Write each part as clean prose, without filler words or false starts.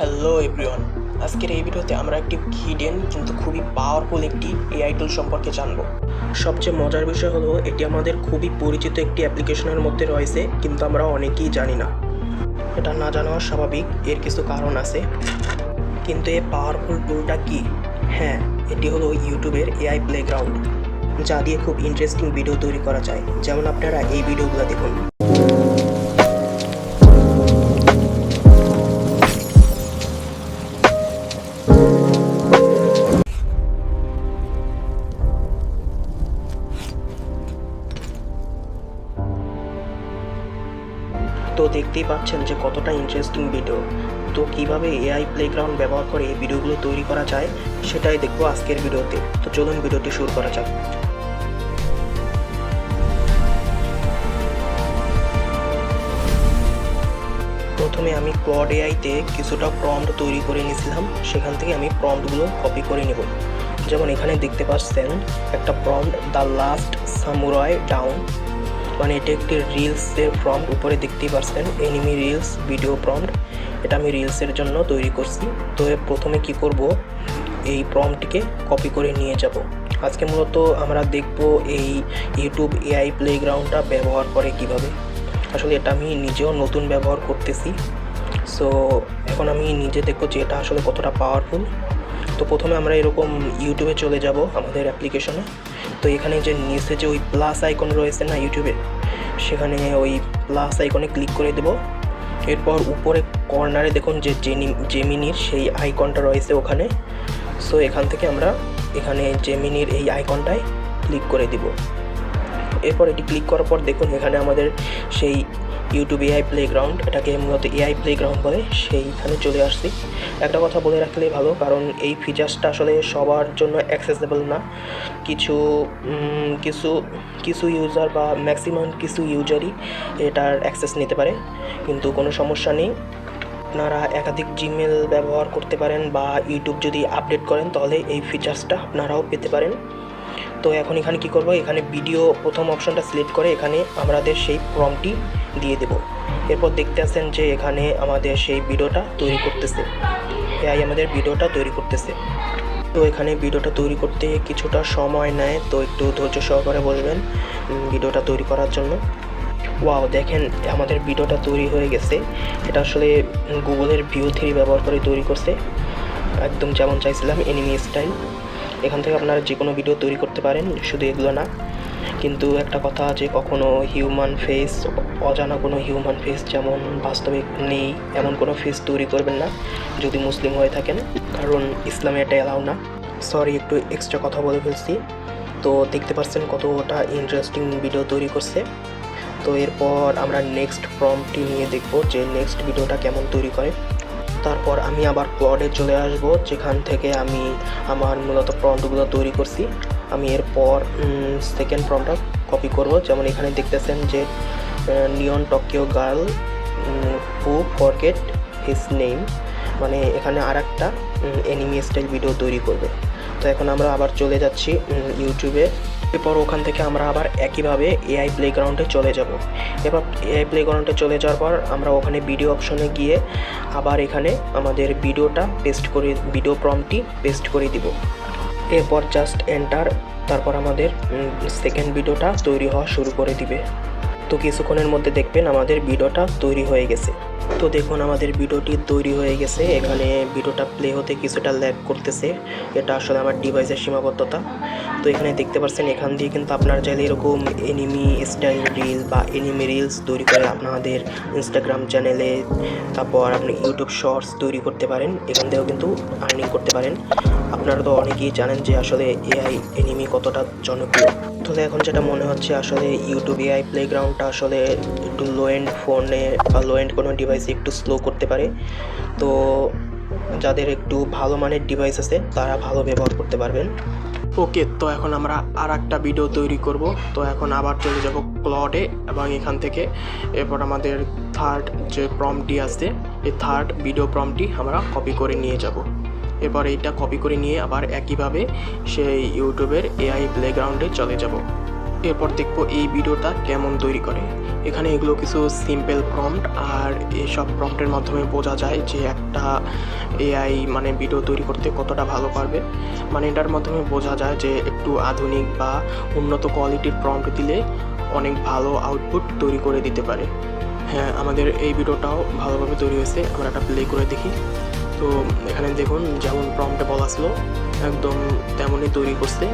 Hello everyone, আজকের এই ভিডিওতে আমরা একটি হিডেন কিন্তু খুবই পাওয়ারফুল একটি এআই টুল সম্পর্কে জানব। সবচেয়ে মজার বিষয় হলো এটি আমাদের খুবই পরিচিত একটি অ্যাপ্লিকেশনের মধ্যে রয়েছে, কিন্তু আমরা অনেকেই জানি না। এটা না জানাও স্বাভাবিক, এর কিছু কারণ আছে। কিন্তু এই পাওয়ারফুল টুলটা কি? হ্যাঁ, এটি হলো ইউটিউবের এআই প্লেগ্রাউন্ড, যা দিয়ে খুব ইন্টারেস্টিং ভিডিও তৈরি করা যায়। যেমন আপনারা এই ভিডিওগুলো দেখুন। তো দেখতেই পাচ্ছেন যে কতটা ইন্টারেস্টিং ভিডিও। তো কিভাবে এআই প্লেগ্রাউন্ড ব্যবহার করে এই ভিডিওগুলো তৈরি করা যায় সেটাই দেখবো আজকের ভিডিওতে। তো চলুন ভিডিওটি শুরু করা যাক। প্রথমে আমি ক্লড এআইতে কিছুটা প্রম্পট তৈরি করে নিয়েছিলাম, সেখান থেকে আমি প্রম্পটগুলো কপি করে নেব। যেমন এখানে দেখতে পাচ্ছেন একটা prompt, the last samurai down, মানে এটা একটি রিলসের প্রম্পট। উপরে দেখতেই পাচ্ছেন এনিমি রিলস ভিডিও প্রম্পট, এটা আমি রিলসের জন্য তৈরি করছি। তো প্রথমে কি করব, এই প্রম্পটটিকে কপি করে নিয়ে যাব। আজকে মূলত আমরা দেখব এই ইউটিউব এআই প্লেগ্রাউন্ডটা ব্যবহার করে কিভাবে। আসলে এটা আমি নিজেও নতুন ব্যবহার করতেছি, সো এখন আমি নিজে দেখব যে এটা আসলে কতটা পাওয়ারফুল। তো প্রথমে আমরা এরকম ইউটিউবে চলে যাব আমাদের অ্যাপ্লিকেশনে। তো এখানে যে নিচে যে ওই প্লাস আইকন রয়েছে না ইউটিউবে, সেখানে ওই প্লাস আইকনে ক্লিক করে দেব। এরপর উপরে কর্নারে দেখুন যে জেমিনির সেই আইকনটা রয়েছে ওখানে। সো এখান থেকে আমরা এখানে জেমিনির এই আইকনটায় ক্লিক করে দিব। এরপর এটি ক্লিক করার পর দেখুন এখানে আমাদের সেই ইউটিউব এআই প্লেগ্রাউন্ড, এটাকে মূলত এআই প্লেগ্রাউন্ড বলে, সেইখানে চলে আসছি। একটা কথা বলে রাখলেই ভালো, কারণ এই ফিচার্সটা আসলে সবার জন্য অ্যাক্সেসেবল না। কিছু কিছু কিছু ইউজার বা ম্যাক্সিমাম কিছু ইউজারই এটার অ্যাক্সেস নিতে পারে, কিন্তু কোনো সমস্যা নেই। আপনারা একাধিক জিমেল ব্যবহার করতে পারেন বা ইউটিউব যদি আপডেট করেন তাহলে এই ফিচার্সটা আপনারাও পেতে পারেন। তো এখন এখানে কি করব, এখানে ভিডিও প্রথম অপশনটা সিলেক্ট করে এখানে আমাদের সেই প্রম্পটটি দিয়ে দেব। এরপর দেখতে আছেন যে এখানে আমাদের সেই ভিডিওটা তৈরি করতেছে, এআই আমাদের ভিডিওটা তৈরি করতেছে। তো এখানে ভিডিওটা তৈরি করতে কিছুটা সময় নেয়, তো একটু ধৈর্য সহকারে বসবেন ভিডিওটা তৈরি করার জন্য। ওয়াও, দেখেন আমাদের ভিডিওটা তৈরি হয়ে গেছে। এটা আসলে গুগলের ভিউ 3 ব্যবহার করে তৈরি করছে, একদম যেমন চাইছিলাম এনিমি স্টাইল। এখান থেকে আপনারা যে কোনো ভিডিও তৈরি করতে পারেন, শুধু এগুলো না। কিন্তু একটা কথা, যে কখনো হিউম্যান ফেস, অজানা কোনো হিউম্যান ফেস যেমন বাস্তবে নেই এমন কোনো ফেস তৈরি করবেন না যদি মুসলিম হয়ে থাকেন, কারণ ইসলামে এটা এলাও না। সরি, একটু এক্সট্রা কথা বলে ফেলছি। তো দেখতে পাচ্ছেন কতটা ইন্টারেস্টিং ভিডিও তৈরি করছে। তো এরপর আমরা নেক্সট প্রম্পটটি নিয়ে দেখব যে নেক্সট ভিডিওটা কেমন তৈরি করে। তারপর আমি আবার ক্লডে চলে আসব, যেখান থেকে আমি আমার মূলত প্রম্পটগুলো তৈরি করছি। আমি এরপর সেকেন্ড প্রম্পটটা কপি করব। যেমন এখানে দেখতেছেন যে neon Tokyo girl who forget his name, মানে এখানে আর একটা এনিমি স্টাইল ভিডিও তৈরি করবে। তো এখন আমরা আবার চলে যাচ্ছি ইউটিউবে। এরপর ওখান থেকে আমরা আবার একইভাবে এআই প্লেগ্রাউন্ডে চলে যাব। এবার এআই প্লেগ্রাউন্ডে চলে যাওয়ার পর আমরা ওখানে ভিডিও অপশনে গিয়ে আবার এখানে আমাদের ভিডিওটা পেস্ট করে, ভিডিও প্রম্পটটি পেস্ট করে দিব। এরপর জাস্ট এন্টার, তারপর আমাদের সেকেন্ড ভিডিওটা তৈরি হওয়া শুরু করে দিবে। তো কিছুক্ষণের মধ্যে দেখবেন আমাদের ভিডিওটা তৈরি হয়ে গেছে। তো দেখুন আমাদের ভিডিওটি তৈরি হয়ে গেছে। এখানে ভিডিওটা প্লে হতে কিছুটা ল্যাগ করতেছে, এটা আসলে আমার ডিভাইসের সীমাবদ্ধতা। তো এখানে দেখতে পাচ্ছেন এখান দিয়ে কিন্তু আপনারা চাইলে এরকম এনিমি স্টাইল রিল বা এনিমি রিলস তৈরি করে আপনাদের ইনস্টাগ্রাম চ্যানেলে, তারপর আপনি ইউটিউব শর্টস তৈরি করতে পারেন। এখান থেকেও কিন্তু আর্নিং করতে পারেন। আপনারা তো অনেকেই জানেন যে আসলে এআই এনিমি কতটা জনপ্রিয়। তাহলে এখন যেটা মনে হচ্ছে, আসলে ইউটিউব এআই প্লেগ্রাউন্ডটা আসলে একটু লো এন্ড ফোনে বা লো এন্ড কোনো ডিভাইসে একটু স্লো করতে পারে। তো যাদের একটু ভালো মানের ডিভাইস আছে তারা ভালো ব্যবহার করতে পারবেন। ওকে, তো এখন আমরা আর একটা ভিডিও তৈরি করব। তো এখন আবার চলে যাব ক্লডে, এবং এখান থেকে এরপর আমাদের থার্ড যে প্রম্পটটি আছে, এই থার্ড ভিডিও প্রম্পটটি আমরা কপি করে নিয়ে যাব। এরপর এইটা কপি করে নিয়ে আবার একইভাবে সেই ইউটিউবের এআই প্লেগ্রাউন্ডে চলে যাব। এরপর দেখবো এই ভিডিওটা কেমন তৈরি করে। এখানে এগুলো কিছু সিম্পল প্রম্পট, আর এইসব প্রম্পটের মাধ্যমে বোঝা যায় যে একটা এআই মানে ভিডিও তৈরি করতে কতটা ভালো পারবে। মানে এটার মাধ্যমে বোঝা যায় যে একটু আধুনিক বা উন্নত কোয়ালিটির প্রম্পট দিলে অনেক ভালো আউটপুট তৈরি করে দিতে পারে। হ্যাঁ, আমাদের এই ভিডিওটাও ভালোভাবে তৈরি হয়েছে। আমরা একটা প্লে করে দেখি। তো এখানে দেখুন, যেমন প্রম্পটে বলা ছিল একদম তেমনই তৈরি করছে।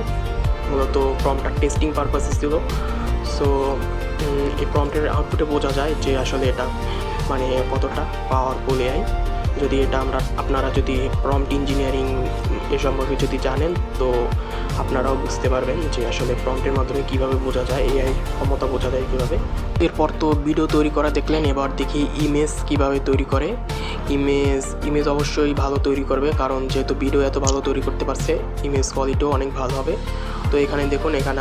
মূলত প্রম্পটটা টেস্টিং পারপাসে ছিল। সো এই প্রম্পটের আউটপুটে বোঝা যায় যে আসলে এটা মানে কতটা পাওয়ারফুল এআই। যদি এটা আপনারা যদি প্রম্পট ইঞ্জিনিয়ারিং এ সম্পর্কে যদি জানেন, তো আপনারাও বুঝতে পারবেন যে আসলে প্রম্পটের মাধ্যমে কীভাবে বোঝা যায়, এআই ক্ষমতা বোঝা যায় কীভাবে। এরপর তো ভিডিও তৈরি করা দেখলেন, এবার দেখি ইমেজ কিভাবে তৈরি করে। ইমেজ অবশ্যই ভালো তৈরি করবে, কারণ যেহেতু ভিডিও এত ভালো তৈরি করতে পারছে, ইমেজ কোয়ালিটিও অনেক ভালো হবে। তো এখানে দেখুন, এখানে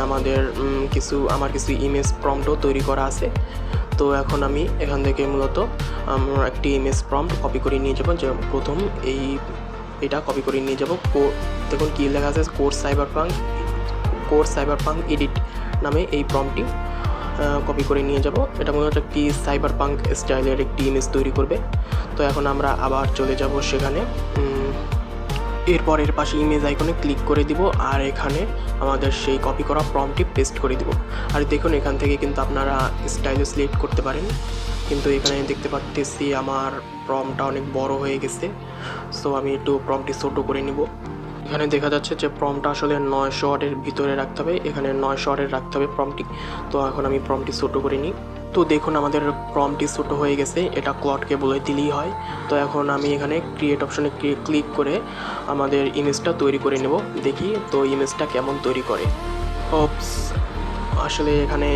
আমার কিছু ইমেজ প্রম্পটও তৈরি করা আছে। তো এখন আমি এখান থেকে মূলত একটি ইমেজ প্রম্পট কপি করে নিয়ে যাব। যে প্রথম এটা কপি করে নিয়ে যাব। দেখুন কী লেখা আছে, কোর সাইবারপাঙ্ক এডিট নামে এই প্রম্পটটি কপি করে নিয়ে যাব। এটা মূলত একটি সাইবারপাঙ্ক স্টাইলের একটি ইমেজ তৈরি করবে। তো এখন আমরা আবার চলে যাব সেখানে। এরপর এর পাশে ইমেজ আইকনে ক্লিক করে দিব, আর এখানে আমাদের সেই কপি করা প্রম্পটটি পেস্ট করে দিব। আর দেখুন, এখান থেকে কিন্তু আপনারা স্টাইলও সিলেক্ট করতে পারেন, কিন্তু এখানে দেখতে পাচ্ছি আমার প্রম্পটটা অনেক বড় হয়ে গেছে। সো আমি একটু প্রম্পটটি ছোটো করে নিব। এখানে দেখা যাচ্ছে যে প্রম্পটটা আসলে 900 ওয়াটের ভিতরে রাখতে হবে, এখানে 900 ওয়াটের রাখতে হবে প্রম্পটটি। তো এখন আমি প্রম্পটটি ছোটো করে নিই। তো দেখুন, আমাদের প্রম্পটটি ছোটো হয়ে গেছে, এটা ক্লডকে বলে দিলেই হয়। তো এখন আমি এখানে ক্রিয়েট অপশনে ক্লিক করে আমাদের ইমেজটা তৈরি করে নেব। দেখি তো ইমেজটা কেমন তৈরি করে। আসলে এখানে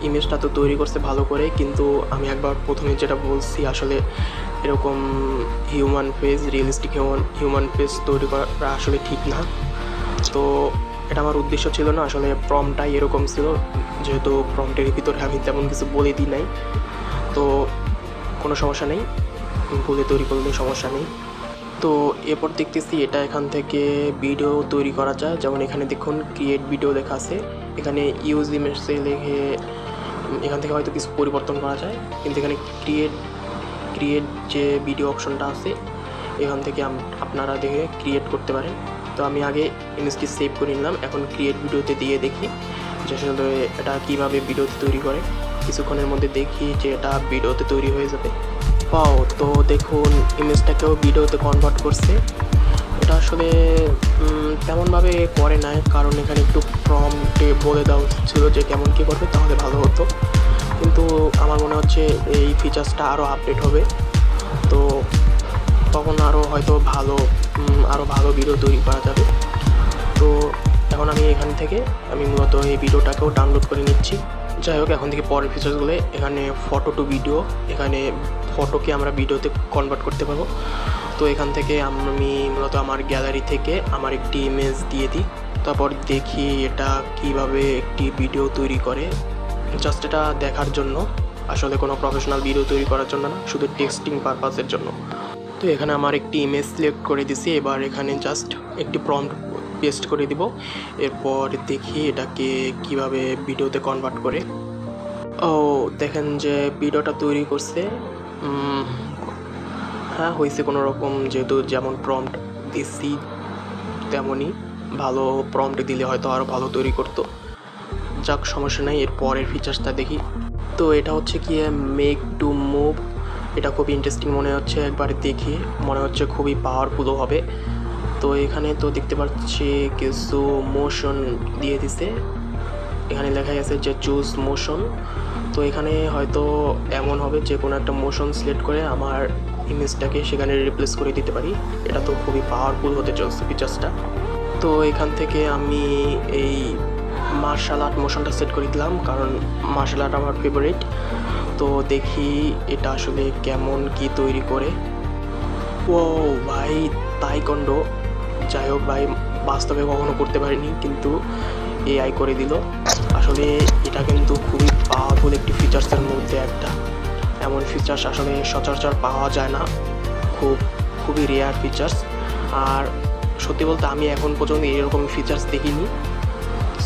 ইমেজটা তো তৈরি করছে ভালো করে, কিন্তু আমি একবার প্রথমে যেটা বলছি, আসলে এরকম রিয়েলিস্টিক হিউম্যান ফেস তৈরি করা আসলে ঠিক না। তো এটা আমার উদ্দেশ্য ছিল না, আসলে প্রম্পটটাই এরকম ছিল। যেহেতু প্রম্পটের ভিতরে আমি তেমন কিছু বলে দিই নাই, তো কোনো সমস্যা নেই, ভুলে তৈরি করলে সমস্যা নেই। তো এরপর দেখতেছি এটা এখান থেকে ভিডিও তৈরি করা যায়। যেমন এখানে দেখুন ক্রিয়েট ভিডিও লেখা আছে, এখানে ইউজ ইমেজে লিখে এখান থেকে হয়তো কিছু পরিবর্তন করা যায়, কিন্তু এখানে ক্রিয়েট যে ভিডিও অপশনটা আছে, এখান থেকে আপনারা দেখে ক্রিয়েট করতে পারেন। তো আমি আগে ইমেজটি সেভ করে নিলাম, এখন ক্রিয়েট ভিডিওতে দিয়ে দেখি যে আসলে এটা কীভাবে ভিডিওতে তৈরি করে। কিছুক্ষণের মধ্যে দেখি যে এটা ভিডিওতে তৈরি হয়ে যাবে। তো দেখুন, ইমেজটাকেও ভিডিওতে কনভার্ট করছে। এটা আসলে তেমনভাবে করে নাই, কারণ এখানে একটু প্রম্পটে বলে দেওয়া ছিল যে কেমন কী করবে, তাহলে ভালো হতো। কিন্তু আমার মনে হচ্ছে এই ফিচার্সটা আরও আপডেট হবে, তো তখন আরও হয়তো ভালো ভিডিও তৈরি করা যাবে। তো এখন আমি এখান থেকে মূলত এই ভিডিওটাকেও ডাউনলোড করে নিচ্ছি। যাই হোক, এখন থেকে পরের ফিচার্সগুলো, এখানে ফটো টু ভিডিও, এখানে ফটোকে আমরা ভিডিওতে কনভার্ট করতে পারবো। তো এখান থেকে আমি মূলত আমার গ্যালারি থেকে আমার একটি ইমেজ দিয়ে দিই, তারপর দেখি এটা কিভাবে একটি ভিডিও তৈরি করে। জাস্ট এটা দেখার জন্য, আসলে কোনো প্রফেশনাল ভিডিও তৈরি করার জন্য না, শুধু টেক্সটিং পারপাসের জন্য। তো এখানে আমার একটি ইমেজ সিলেক্ট করে দিছি, এবার এখানে জাস্ট একটি প্রম্পট পেস্ট করে দিব। এরপর দেখি এটাকে কিভাবে ভিডিওতে কনভার্ট করে। দেখেন যে ভিডিওটা তৈরি করছে। হ্যাঁ, হয়েছে কোনো রকম, যেহেতু যেমন প্রম্পট দিছি তেমনই। ভালো প্রম্পট দিলে হয়তো আরও ভালো তৈরি করতো। যাক, সমস্যা নেই। এর পরের ফিচার্সটা দেখি। তো এটা হচ্ছে কি মেক টু মুভ। এটা খুবই ইন্টারেস্টিং মনে হচ্ছে, একবার দেখি মনে হচ্ছে খুবই পাওয়ারফুলও হবে। তো এখানে তো দেখতে পাচ্ছি কিছু মোশন দিয়ে দিছে, এখানে লেখা আছে যে চুজ মোশন। তো এখানে হয়তো এমন হবে যে কোনো একটা মোশন সিলেক্ট করে আমার ইমেজটাকে সেখানে রিপ্লেস করে দিতে পারি। এটা তো খুবই পাওয়ারফুল হতে চলছে ফিচার্সটা। তো এখান থেকে আমি এই মার্শাল আর্ট মোশনটা সেট করে দিলাম, কারণ মার্শাল আর্ট আমার ফেভারিট। তো দেখি এটা আসলে কেমন কি তৈরি করে। ও ভাই, তাইকোন্ডো! যাই হোক ভাই, বাস্তবে কখনো করতে পারিনি, কিন্তু এআই করে দিল। আসলে এটা কিন্তু খুবই পাওয়ারফুল একটি ফিচার্সের মধ্যে একটা। এমন ফিচার্স আসলে সচরাচর পাওয়া যায় না, খুবই রেয়ার ফিচার্স। আর সত্যি বলতে আমি এখন পর্যন্ত এরকম ফিচার্স দেখিনি।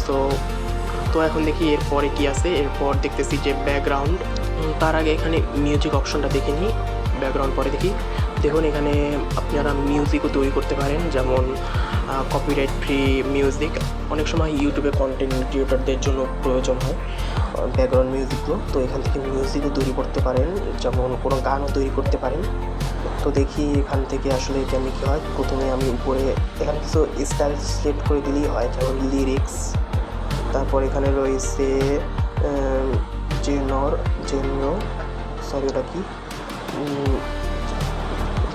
সো তো এখন দেখি এরপরে কি আছে। এরপর দেখতেছি যে ব্যাকগ্রাউন্ড। তার আগে এখানে মিউজিক অপশনটা দেখে নিই, ব্যাকগ্রাউন্ড পরে দেখি। দেখুন এখানে আপনারা মিউজিকও তৈরি করতে পারেন, যেমন কপিরাইট ফ্রি মিউজিক। অনেক সময় ইউটিউবে কন্টেন্ট ক্রিয়েটরদের জন্য প্রয়োজন হয় ব্যাকগ্রাউন্ড মিউজিকগুলো, তো এখান থেকে মিউজিকও তৈরি করতে পারেন, যেমন কোনো গানও তৈরি করতে পারেন। তো দেখি এখান থেকে আসলে কেমনি কী হয়। প্রথমে আমি উপরে এখানে কিছু স্টাইল সিলেক্ট করে দিলেই হয়, যেমন লিরিক্স। তারপর এখানে রয়েছে ওটা কি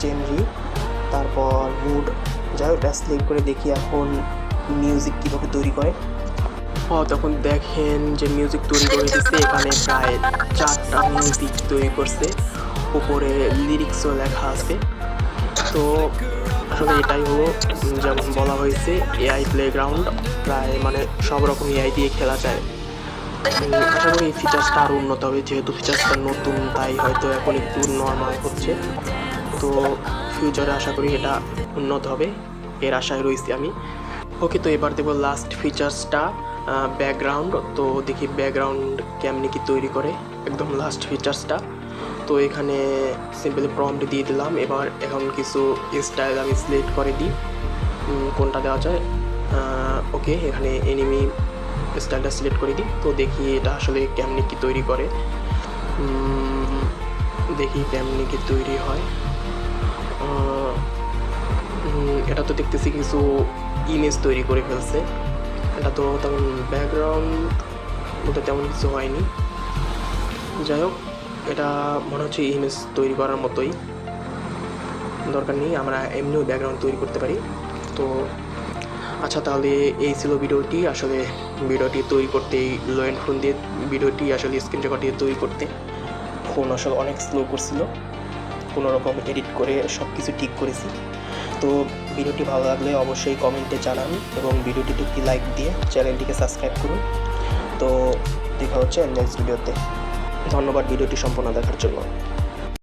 জেনরি, তারপর মুড। যাই হোক, এটা সিলেক্ট করে দেখি এখন মিউজিক কীভাবে তৈরি করে। তখন দেখেন যে মিউজিক তৈরি করে দিচ্ছে, এখানে প্রায় 4টা মিউজিক তৈরি করছে, উপরে লিরিক্সও লেখা আছে। তো আসলে এটাই হলো, যেমন বলা হয়েছে এআই প্লেগ্রাউন্ড, প্রায় মানে সব রকম এআই দিয়ে খেলা যায়। আশা করি এই ফিচার্সটা আরও উন্নত হবে, যেহেতু ফিচার্সটা নতুন তাই হয়তো এখন একটু নর্মাল হচ্ছে। তো ফিউচারে আশা করি এটা উন্নত হবে, এর আশায় রয়েছি আমি। ওকে, তো এবার দেবো লাস্ট ফিচার্সটা, ব্যাকগ্রাউন্ড। তো দেখি ব্যাকগ্রাউন্ড কেমনি কি তৈরি করে, একদম লাস্ট ফিচার্সটা। তো এখানে সিম্পলি প্রম্পট দিয়ে দিলাম। এবার এখন কিছু স্টাইল আমি সিলেক্ট করে দিই, কোনটা দেওয়া যায়। ওকে, এখানে এনিমি স্টাইলটা সিলেক্ট করে দিই। তো দেখি এটা আসলে কেমনি কি তৈরি করে, দেখি কেমনি কি তৈরি হয়। এটা তো দেখতেছি কিছু ইমেজ তৈরি করে ফেলছে। এটা তো তেমন ব্যাকগ্রাউন্ড বলতে তেমন কিছু হয়নি। যাই হোক, এটা মনে হচ্ছে ইমেজ তৈরি করার মতোই, দরকার নেই, আমরা এমনিও ব্যাকগ্রাউন্ড তৈরি করতে পারি। তো আচ্ছা, তাহলে এই ছিল ভিডিওটি। আসলে ভিডিওটি তৈরি করতে লো এন্ড ফোন দিয়ে ভিডিওটি আসলে স্ক্রিন রেকর্ড দিয়ে তৈরি করতে ফোন আসলে অনেক স্লো করছিল, কোনো রকম এডিট করে সব কিছু ঠিক করেছি। তো ভিডিওটি ভালো লাগলে অবশ্যই কমেন্টে জানান এবং ভিডিওটিতে একটি লাইক দিয়ে চ্যানেলটিকে সাবস্ক্রাইব করুন। তো দেখা হচ্ছে নেক্সট ভিডিওতে। ধন্যবাদ ভিডিওটি সম্পূর্ণ দেখার জন্য।